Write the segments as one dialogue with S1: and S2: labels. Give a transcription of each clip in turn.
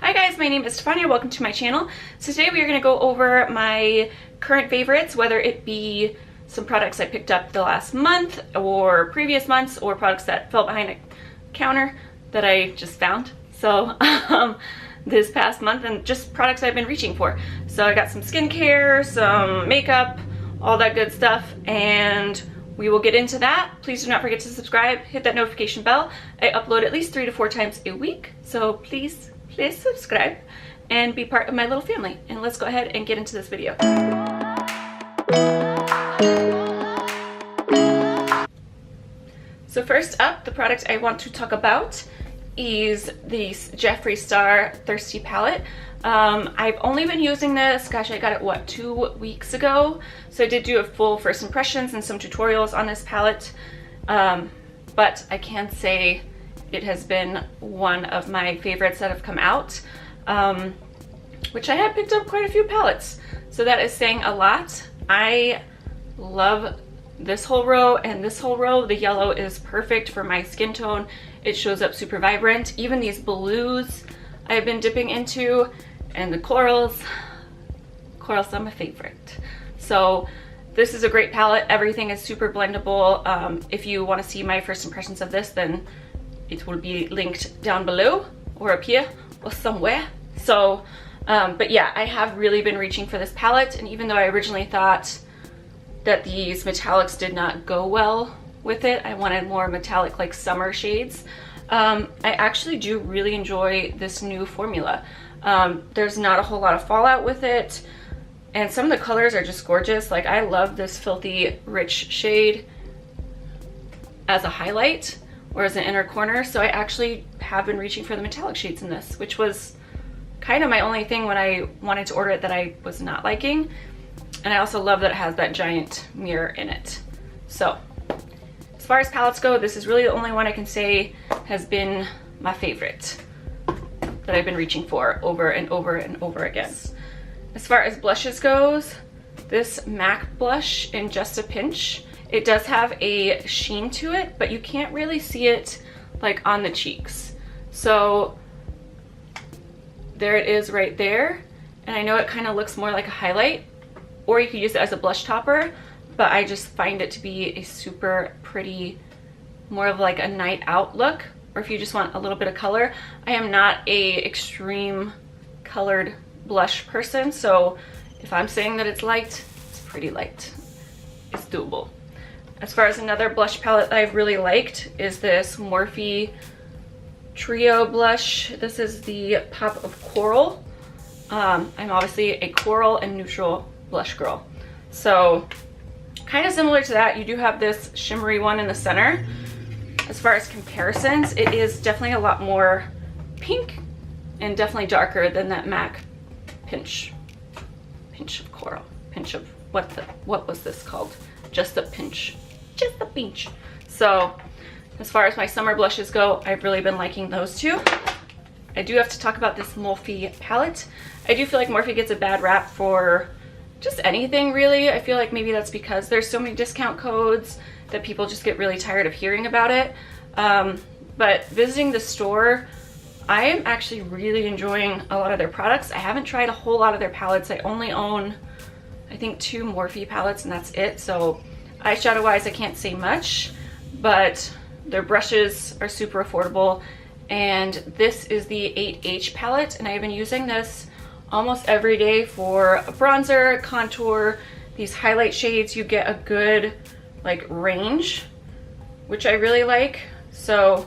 S1: Hi guys, my name is Stefania. Welcome to my channel. So today we are going to go over my current favorites, whether it be some products I picked up the last month or previous months, or products that fell behind a counter that I just found. So this past month, and just products I've been reaching for. So I got some skincare, some makeup, all that good stuff, and we will get into that. Please do not forget to subscribe, hit that notification bell. I upload at least 3 to 4 times a week, so please subscribe and be part of my little family. And let's go ahead and get into this video. So first up, the product I want to talk about is the Jeffree Star Thirsty Palette. I've only been using this, gosh, I got it, what, 2 weeks ago? So I did do a full first impressions and some tutorials on this palette, but I can say it has been one of my favorites that have come out, which I have picked up quite a few palettes, so that is saying a lot. I love this whole row and this whole row. The yellow is perfect for my skin tone. It shows up super vibrant. Even these blues I've been dipping into, and the corals are my favorite. So this is a great palette. Everything is super blendable. If you want to see my first impressions of this, then it will be linked down below or up here or somewhere. So but yeah, I have really been reaching for this palette, and even though I originally thought that these metallics did not go well with it, I wanted more metallic, like summer shades, I actually do really enjoy this new formula. There's not a whole lot of fallout with it, and some of the colors are just gorgeous. Like, I love this Filthy Rich shade as a highlight or as an inner corner, so I actually have been reaching for the metallic shades in this, which was kind of my only thing when I wanted to order it that I was not liking. And I also love that it has that giant mirror in it. So as far as palettes go, this is really the only one I can say has been my favorite that I've been reaching for over and over and over again. As far as blushes goes, this MAC blush in Just a Pinch, it does have a sheen to it, but you can't really see it like on the cheeks. So there it is right there. And I know it kind of looks more like a highlight, or you could use it as a blush topper, but I just find it to be a super pretty, more of like a night out look, or if you just want a little bit of color. I am not a extreme colored blush person, so if I'm saying that it's light, it's pretty light. It's doable. As far as another blush palette that I've really liked is this Morphe Trio blush. This is the Pop of Coral. I'm obviously a coral and neutral blush girl, so kind of similar to that. You do have this shimmery one in the center. As far as comparisons, it is definitely a lot more pink and definitely darker than that MAC pinch of coral, pinch of what was this called? Just a pinch. So as far as my summer blushes go, I've really been liking those two. I do have to talk about this Morphe palette. I do feel like Morphe gets a bad rap for just anything, really. I feel like maybe that's because there's so many discount codes that people just get really tired of hearing about it. But visiting the store, I am actually really enjoying a lot of their products. I haven't tried a whole lot of their palettes. I only own, I think, 2 Morphe palettes, and that's it. So eyeshadow wise, I can't say much, but their brushes are super affordable. And this is the 8H palette, and I've been using this almost every day for a bronzer, contour, these highlight shades. You get a good like range, which I really like. So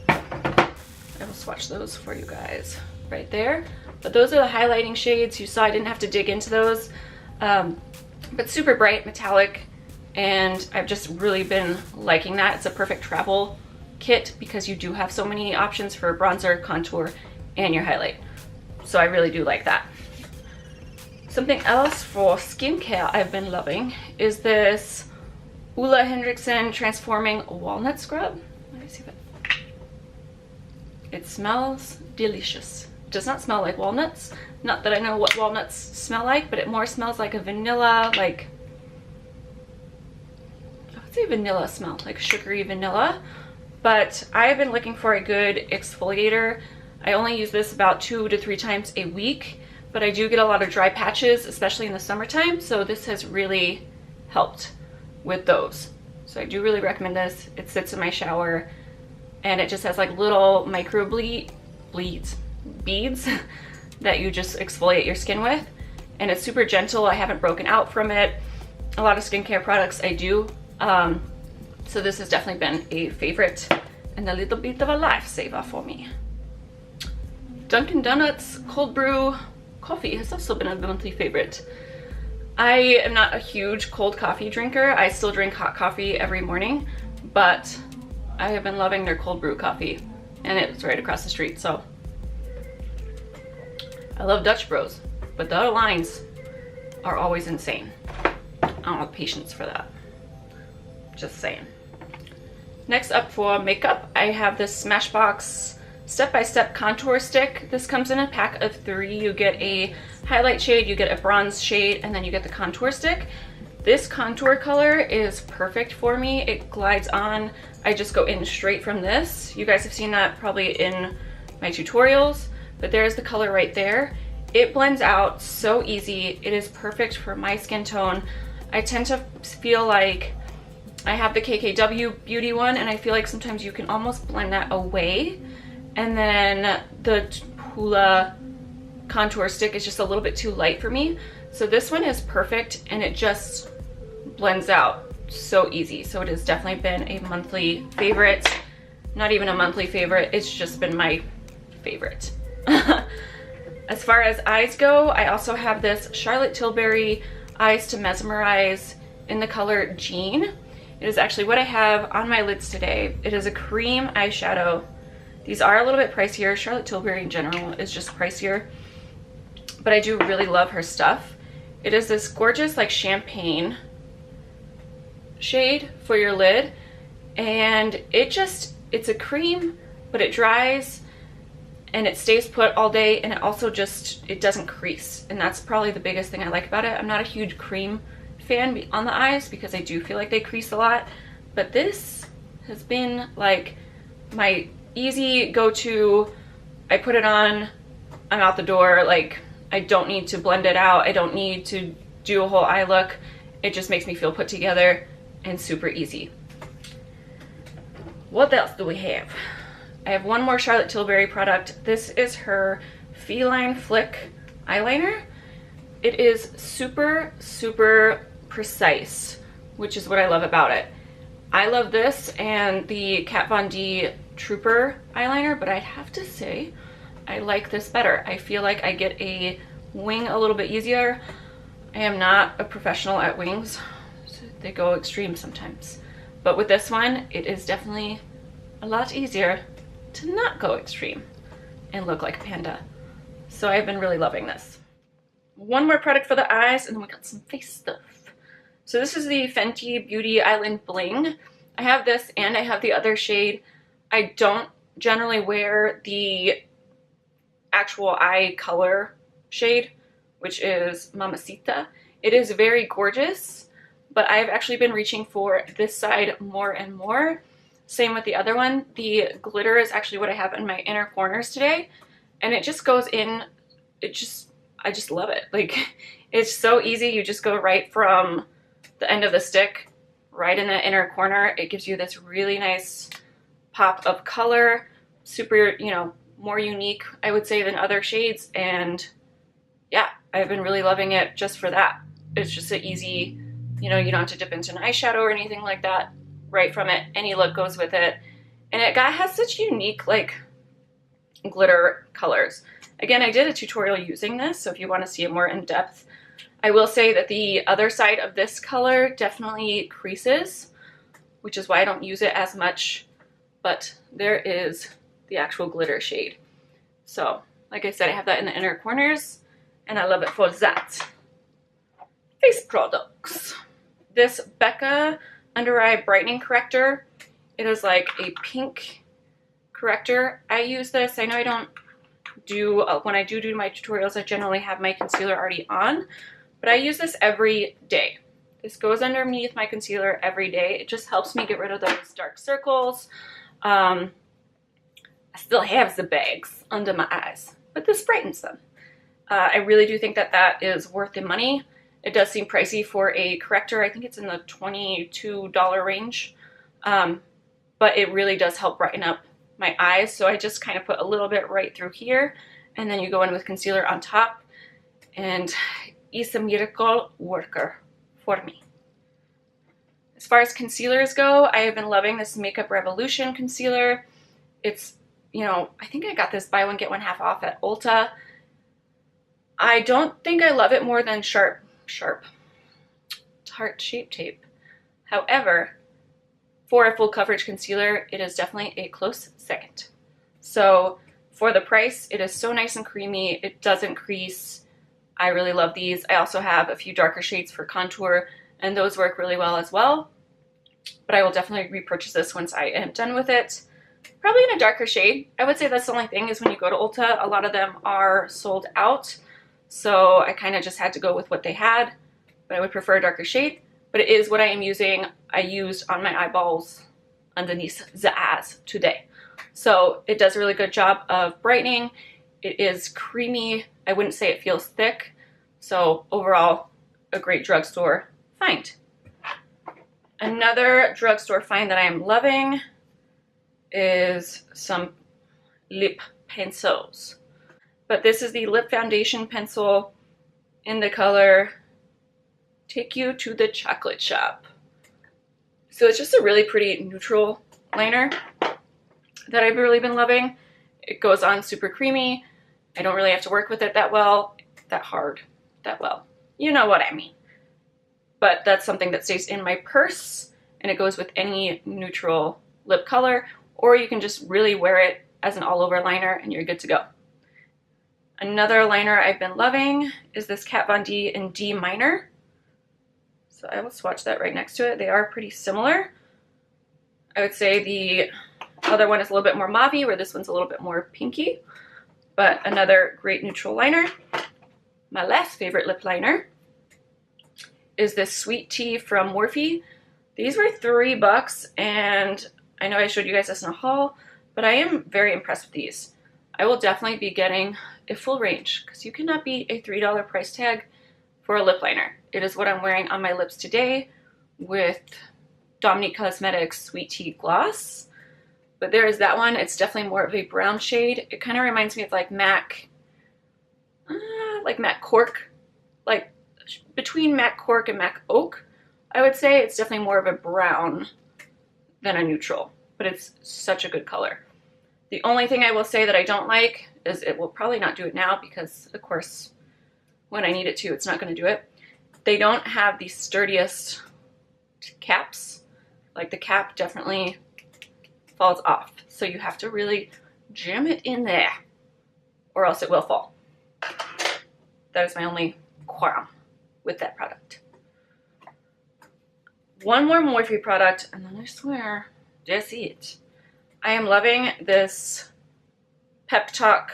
S1: I will swatch those for you guys right there. But those are the highlighting shades. You saw I didn't have to dig into those, but super bright metallic, and I've just really been liking that. It's a perfect travel kit because you do have so many options for bronzer, contour, and your highlight. So I really do like that. Something else for skincare I've been loving is this Ulla Hendrickson Transforming Walnut Scrub. Let me see if it smells delicious. It does not smell like walnuts. Not that I know what walnuts smell like, but it more smells like a vanilla, like, I would say vanilla smell, like sugary vanilla. But I've been looking for a good exfoliator. I only use this about 2 to 3 times a week, but I do get a lot of dry patches, especially in the summertime, so this has really helped with those. So I do really recommend this. It sits in my shower, and it just has like little micro beads that you just exfoliate your skin with, and it's super gentle. I haven't broken out from it. A lot of skincare products I do, so this has definitely been a favorite and a little bit of a lifesaver for me. Dunkin' Donuts cold brew coffee has also been a monthly favorite. I am not a huge cold coffee drinker. I still drink hot coffee every morning, but I have been loving their cold brew coffee, and it's right across the street, so. I love Dutch Bros, but the other lines are always insane. I don't have patience for that. Just saying. Next up for makeup, I have this Smashbox step-by-step contour stick. This comes in a pack of 3. You get a highlight shade, you get a bronze shade, and then you get the contour stick. This contour color is perfect for me. It glides on. I just go in straight from this. You guys have seen that probably in my tutorials, but there's the color right there. It blends out so easy. It is perfect for my skin tone. I tend to feel like I have the KKW Beauty one, and I feel like sometimes you can almost blend that away. And then the Hoola contour stick is just a little bit too light for me. So this one is perfect, and it just blends out so easy. So it has definitely been a monthly favorite. Not even a monthly favorite, it's just been my favorite. As far as eyes go, I also have this Charlotte Tilbury Eyes to Mesmerize in the color Jean. It is actually what I have on my lids today. It is a cream eyeshadow. These are a little bit pricier. Charlotte Tilbury in general is just pricier, but I do really love her stuff. It is this gorgeous like champagne shade for your lid, and it's a cream, but it dries and it stays put all day, and it also it doesn't crease, and that's probably the biggest thing I like about it. I'm not a huge cream fan on the eyes because I do feel like they crease a lot, but this has been like my easy go-to. I put it on, I'm out the door. Like, I don't need to blend it out. I don't need to do a whole eye look. It just makes me feel put together and super easy. What else do we have? I have one more Charlotte Tilbury product. This is her Feline Flick eyeliner. It is super, super precise, which is what I love about it. I love this and the Kat Von D Trooper eyeliner, but I'd have to say I like this better. I feel like I get a wing a little bit easier. I am not a professional at wings, so they go extreme sometimes. But with this one, it is definitely a lot easier to not go extreme and look like a panda. So I've been really loving this. One more product for the eyes, and then we got some face stuff. So this is the Fenty Beauty Island Bling. I have this and I have the other shade. I don't generally wear the actual eye color shade, which is Mamacita. It is very gorgeous, but I've actually been reaching for this side more and more. Same with the other one. The glitter is actually what I have in my inner corners today, and it just goes in. I just love it. Like, it's so easy. You just go right from the end of the stick right in the inner corner. It gives you this really nice pop of color, super, you know, more unique, I would say, than other shades. And yeah, I've been really loving it just for that. It's just an easy, you know, you don't have to dip into an eyeshadow or anything like that. Right from it, any look goes with it. And it has such unique, like, glitter colors. Again, I did a tutorial using this, so if you want to see it more in depth. I will say that the other side of this color definitely creases, which is why I don't use it as much, but there is the actual glitter shade. So, like I said, I have that in the inner corners, and I love it for that. Face products. This Becca Under Eye Brightening Corrector. It is like a pink corrector. I use this. I know I don't do, when I do my tutorials, I generally have my concealer already on, but I use this every day. This goes underneath my concealer every day. It just helps me get rid of those dark circles. I I still have the bags under my eyes, but this brightens them. I really do think that that is worth the money. It does seem pricey for a corrector. I think it's in the $22 range, but it really does help brighten up my eyes. So I just kind of put a little bit right through here, and then you go in with concealer on top, and it's a miracle worker for me. As far as concealers go, I have been loving this Makeup Revolution concealer. It's, you know, I think I got this buy one get one half off at Ulta. I don't think I love it more than Tarte Shape Tape. However, for a full coverage concealer, it is definitely a close second. So for the price, it is so nice and creamy. It doesn't crease. I really love these. I also have a few darker shades for contour, and those work really well as well. But I will definitely repurchase this once I am done with it. Probably in a darker shade. I would say that's the only thing is when you go to Ulta, a lot of them are sold out. So I kind of just had to go with what they had, but I would prefer a darker shade. But it is what I am using. I used on my eyeballs underneath the eyes today. So it does a really good job of brightening. It is creamy. I wouldn't say it feels thick. So overall, a great drugstore find. Another drugstore find that I am loving is some lip pencils. But this is the lip foundation pencil in the color Take You to the Chocolate Shop. So it's just a really pretty neutral liner that I've really been loving. It goes on super creamy. I don't really have to work with it that well, that well. You know what I mean. But that's something that stays in my purse, and it goes with any neutral lip color, or you can just really wear it as an all-over liner and you're good to go. Another liner I've been loving is this Kat Von D in D minor. So I will swatch that right next to it. They are pretty similar. I would say the other one is a little bit more mauve-y, where this one's a little bit more pinky. But another great neutral liner. My last favorite lip liner is this Sweet Tea from Morphe. These were $3, and I know I showed you guys this in a haul, but I am very impressed with these. I will definitely be getting a full range, because you cannot beat a $3 price tag for a lip liner. It is what I'm wearing on my lips today with Dominique Cosmetics Sweet Tea Gloss. But there is that one. It's definitely more of a brown shade. It kind of reminds me of like MAC Cork, like between MAC Cork and MAC Oak. I would say it's definitely more of a brown than a neutral, but it's such a good color. The only thing I will say that I don't like is it will probably not do it now because, of course, when I need it to, it's not going to do it. They don't have the sturdiest caps. Like the cap definitely falls off. So you have to really jam it in there or else it will fall. That is my only qualm with that product. One more Morphe product and then I swear, that's it. I am loving this Pep Talk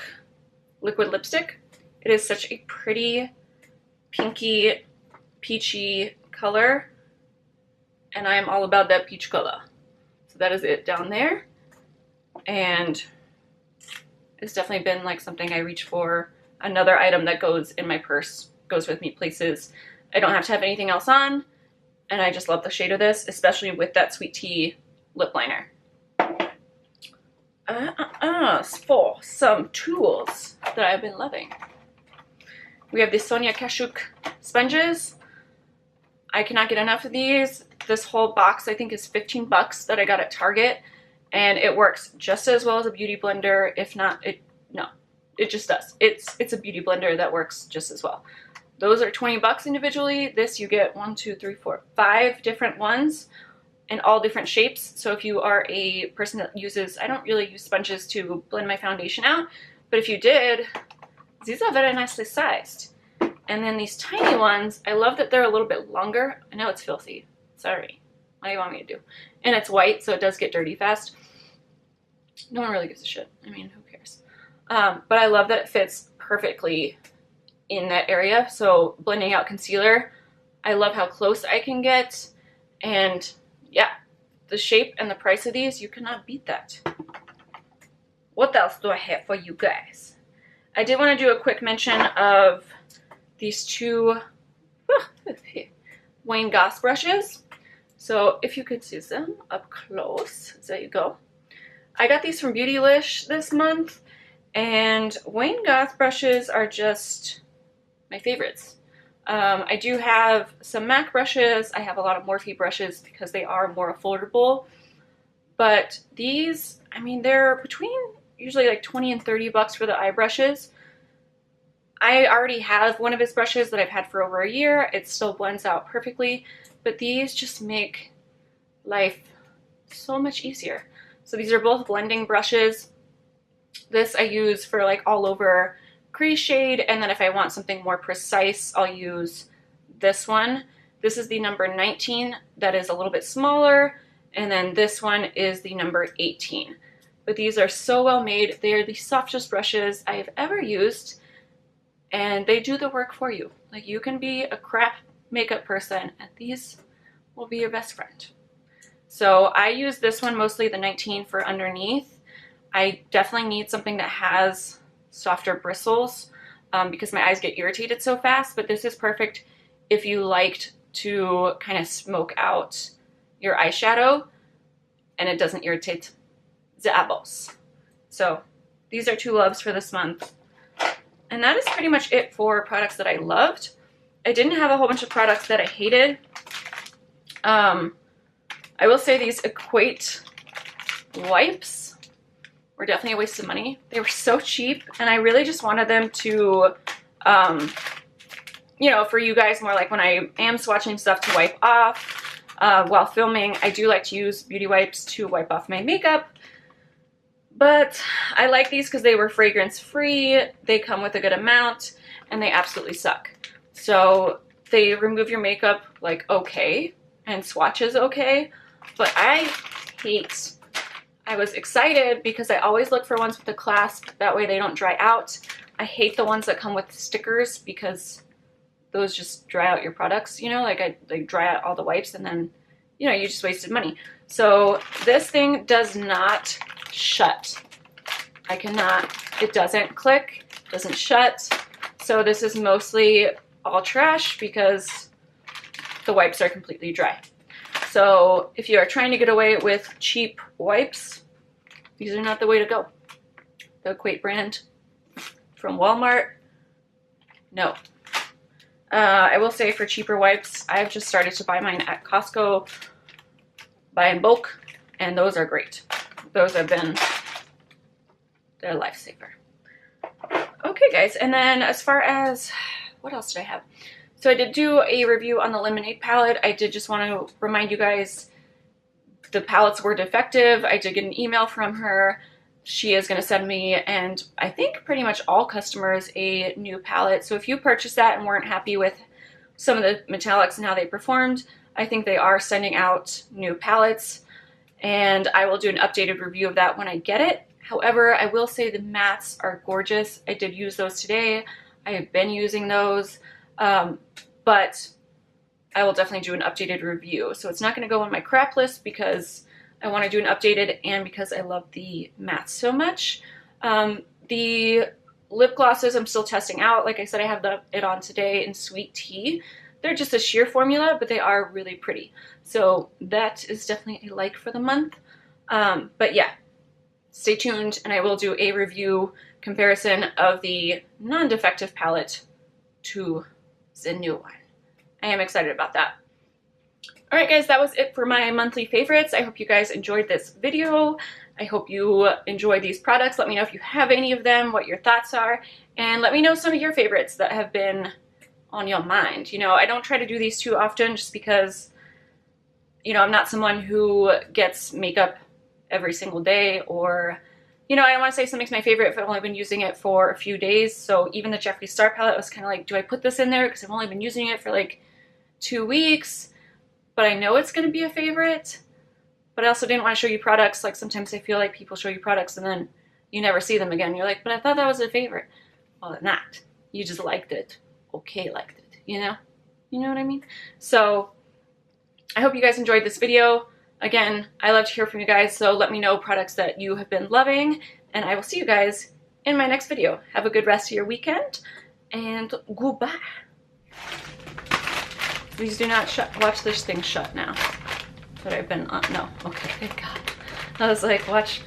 S1: liquid lipstick. It is such a pretty pinky, peachy color, and I am all about that peach color. So that is it down there, and it's definitely been like something I reach for. Another item that goes in my purse, goes with me places. I don't have to have anything else on, and I just love the shade of this, especially with that Sweet Tea lip liner. For some tools that I've been loving. We have the Sonia Kashuk sponges. I cannot get enough of these. This whole box I think is $15 that I got at Target, and it works just as well as a beauty blender. If not, it just does. It's a beauty blender that works just as well. Those are $20 individually. This you get 1, 2, 3, 4, 5 different ones in all different shapes. So if you are a person that uses, I don't really use sponges to blend my foundation out, but if you did, these are very nicely sized. And then these tiny ones, I love that they're a little bit longer. I know it's filthy. Sorry. What do you want me to do? And it's white, so it does get dirty fast. No one really gives a shit. I mean, who cares? But I love that it fits perfectly in that area. So blending out concealer, I love how close I can get. And yeah, the shape and the price of these, you cannot beat that. what else do I have for you guys? I did want to do a quick mention of these two Wayne Goss brushes. So if you could see them up close, there you go. I got these from Beautylish this month, and Wayne Goss brushes are just my favorites. I do have some MAC brushes. I have a lot of Morphe brushes because they are more affordable. But these, I mean, they're between usually like 20 and 30 bucks for the eye brushes. I already have one of his brushes that I've had for over a year. It still blends out perfectly, but these just make life so much easier. So these are both blending brushes. This I use for like all over crease shade, and then if I want something more precise, I'll use this one. This is the number 19 that is a little bit smaller, and then this one is the number 18. But these are so well made. They are the softest brushes I have ever used, and they do the work for you. Like, you can be a crap makeup person, and these will be your best friend. So I use this one, mostly the 19, for underneath. I definitely need something that has softer bristles because my eyes get irritated so fast, but this is perfect if you liked to kind of smoke out your eyeshadow and it doesn't irritate the eyeballs. So these are two loves for this month. And that is pretty much it for products that I loved. I didn't have a whole bunch of products that I hated. I will say these Equate wipes were definitely a waste of money. They were so cheap, and I really just wanted them to, you know, for you guys, more like when I am swatching stuff to wipe off while filming. I do like to use beauty wipes to wipe off my makeup, but I like these because they were fragrance free, they come with a good amount, and they absolutely suck. So they remove your makeup like okay, and swatches okay, but I was excited because I always look for ones with a clasp, that way they don't dry out. I hate the ones that come with stickers because those just dry out your products, you know, like they dry out all the wipes and then, you know, you just wasted money. So this thing does not shut. It doesn't click, doesn't shut. So this is mostly all trash because the wipes are completely dry. So if you are trying to get away with cheap wipes, these are not the way to go. The Equate brand from Walmart, no. I will say for cheaper wipes, I've just started to buy mine at Costco, buy in bulk, and those are great. Those have been, they're a lifesaver. Okay guys, and then as far as, what else did I have? So I did do a review on the Lemonade palette. I did just want to remind you guys the palettes were defective. I did get an email from her. She is going to send me, and I think pretty much all customers, a new palette. So if you purchased that and weren't happy with some of the metallics and how they performed, I think they are sending out new palettes, and I will do an updated review of that when I get it. However, I will say the mattes are gorgeous. I did use those today. I have been using those. But I will definitely do an updated review. So it's not going to go on my crap list because I want to do an updated and because I love the matte so much. The lip glosses I'm still testing out. Like I said, I have it on today in Sweet Tea. They're just a sheer formula, but they are really pretty. So that is definitely a like for the month. But yeah, stay tuned and I will do a review comparison of the non-defective palette to the new one. I am excited about that. Alright guys, that was it for my monthly favorites. I hope you guys enjoyed this video. I hope you enjoy these products. Let me know if you have any of them, what your thoughts are, and let me know some of your favorites that have been on your mind. You know, I don't try to do these too often just because, you know, I'm not someone who gets makeup every single day, or, you know, I don't want to say something's my favorite if I've only been using it for a few days. So even the Jeffree Star palette was kind of like, do I put this in there because I've only been using it for like 2 weeks, but I know it's going to be a favorite. But I also didn't want to show you products. Like sometimes I feel like people show you products and then you never see them again. You're like, but I thought that was a favorite. Well, they're not. You just liked it. Okay, liked it. You know? You know what I mean? So I hope you guys enjoyed this video. Again, I love to hear from you guys, so let me know products that you have been loving, and I will see you guys in my next video. Have a good rest of your weekend, and goodbye. Please do not watch this thing shut now. That I've been on. No. Okay, thank God. I was like, watch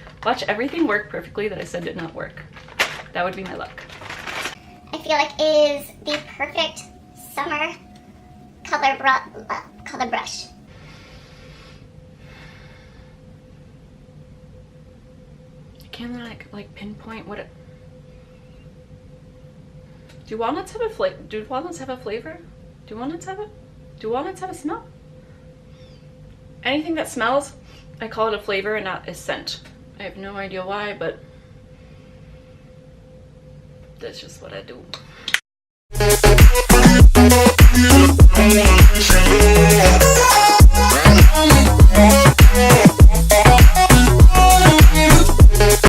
S1: everything work perfectly that I said did not work. That would be my luck.
S2: I feel like it is the perfect summer color brush.
S1: I can't like pinpoint what it. Do walnuts have a flavor? Do walnuts have a flavor? Do walnuts have a smell? Anything that smells, I call it a flavor and not a scent. I have no idea why, but that's just what I do.